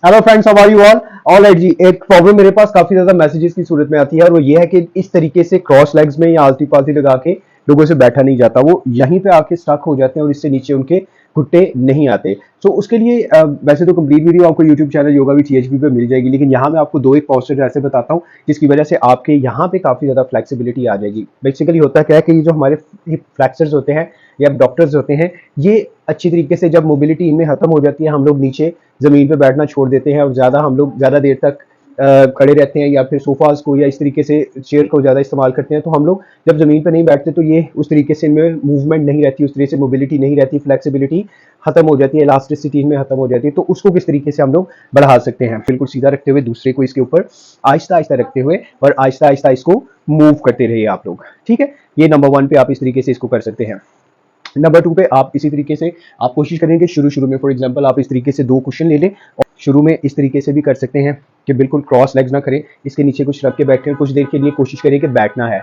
Hello friends, how are you all जी। एक problem मेरे पास काफी ज्यादा मैसेजेस की सूरत में आती है और वो ये है कि इस तरीके से क्रॉस लेग्स में या आलती पालती लगा के लोगों से बैठा नहीं जाता, वो यहीं पे आके स्टक हो जाते हैं और इससे नीचे उनके घुट्टे नहीं आते। तो उसके लिए वैसे तो कंप्लीट वीडियो आपको यूट्यूब चैनल योगा भी THP पे मिल जाएगी, लेकिन यहाँ मैं आपको दो एक पोस्टर ऐसे बताता हूँ जिसकी वजह से आपके यहाँ पे काफी ज्यादा फ्लेक्सिबिलिटी आ जाएगी। बेसिकली होता क्या है कि ये जो हमारे फ्लैक्सर्स होते हैं या डॉक्टर्स होते हैं, ये अच्छी तरीके से जब मोबिलिटी इनमें खत्म हो जाती है, हम लोग नीचे जमीन पे बैठना छोड़ देते हैं और ज्यादा हम लोग ज्यादा देर तक खड़े रहते हैं या फिर सोफाज को या इस तरीके से चेयर को ज्यादा इस्तेमाल करते हैं। तो हम लोग जब जमीन पे नहीं बैठते तो ये उस तरीके से इनमें मूवमेंट नहीं रहती, उस तरीके से मोबिलिटी नहीं रहती, फ्लेक्सिबिलिटी खत्म हो जाती है, इलास्टिसिटी में खत्म हो जाती है। तो उसको किस तरीके से हम लोग बढ़ा सकते हैं, बिल्कुल सीधा रखते हुए दूसरे को इसके ऊपर आहिस्ता आहिस्ता रखते हुए और आहिस्ता आहिस्ता इसको मूव करते रहिए आप लोग। ठीक है, ये नंबर 1 पे आप इस तरीके से इसको कर सकते हैं। नंबर 2 पे आप इसी तरीके से आप कोशिश करेंगे शुरू में, फॉर एग्जांपल आप इस तरीके से 2 क्वेश्चन ले लें और शुरू में इस तरीके से भी कर सकते हैं कि बिल्कुल क्रॉस लेग्स ना करें, इसके नीचे कुछ रख के बैठें, कुछ देर के लिए कोशिश करें कि बैठना है।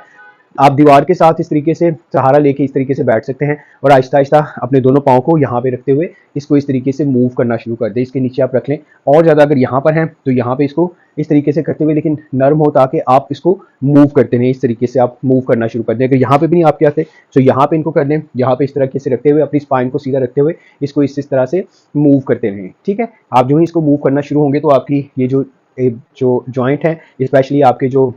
आप दीवार के साथ इस तरीके से सहारा लेके इस तरीके से बैठ सकते हैं और आहिस्ता आहिस्ता अपने दोनों पाँव को यहाँ पे रखते हुए इसको इस तरीके से मूव करना शुरू कर दें। इसके नीचे आप रख लें और ज़्यादा अगर यहाँ पर हैं तो यहाँ पे इसको इस तरीके से करते हुए, लेकिन नर्म हो ताकि आप इसको मूव करते रहें। इस तरीके से आप मूव करना शुरू कर दें। अगर यहाँ पे भी नहीं आपके आते तो यहाँ पे इनको कर लें, यहाँ पे इस तरीके से रखते हुए अपनी स्पाइन को सीधा रखते हुए इसको इस तरह से मूव करते रहें। ठीक है, आप जो ही इसको मूव करना शुरू होंगे तो आपकी ये जो जॉइंट है, स्पेशली आपके जो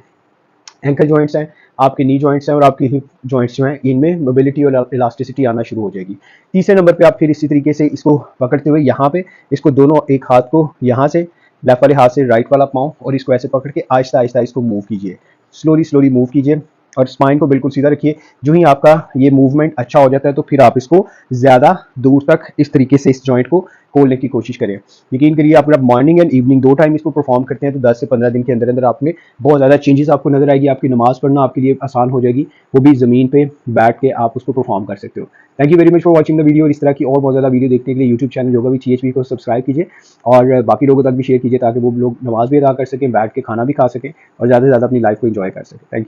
एंकल जॉइंट्स हैं, आपके नी जॉइंट्स हैं और आपकी हिप जॉइंट्स जो हैं, इनमें मोबिलिटी और इलास्टिसिटी आना शुरू हो जाएगी। तीसरे नंबर पे आप फिर इसी तरीके से इसको पकड़ते हुए यहाँ पे इसको दोनों एक हाथ को यहाँ से लेफ्ट वाले हाथ से राइट वाला पाँव और इसको ऐसे पकड़ के आहिस्ता आहिस्ता इसको मूव कीजिए, स्लोली मूव कीजिए और स्पाइन को बिल्कुल सीधा रखिए। जो ही आपका ये मूवमेंट अच्छा हो जाता है तो फिर आप इसको ज़्यादा दूर तक इस तरीके से इस जॉइंट को खोलने की कोशिश करें। यकीन करिए, आप अगर मॉर्निंग एंड इवनिंग 2 टाइम इसको परफॉर्म करते हैं तो 10 से 15 दिन के अंदर अंदर आप में बहुत ज़्यादा चेंजेस आपको नजर आएगी। आपकी नमाज पढ़ना आपके लिए आसान हो जाएगी, वो भी ज़मीन पे बैठ के आप उसको परफॉर्म कर सकते हो। Thank you very much for watching the video. और इस तरह की और बहुत ज़्यादा वीडियो देखने के लिए YouTube channel yoga with THP को सब्सक्राइब कीजिए और बाकी लोगों तक भी शेयर कीजिए ताकि वो लोग नमाज भी अदा कर सकें, बैठ के खाना भी खा सकें और ज़्यादा से ज़्यादा अपनी लाइफ को एंजॉय कर सकें। Thank you.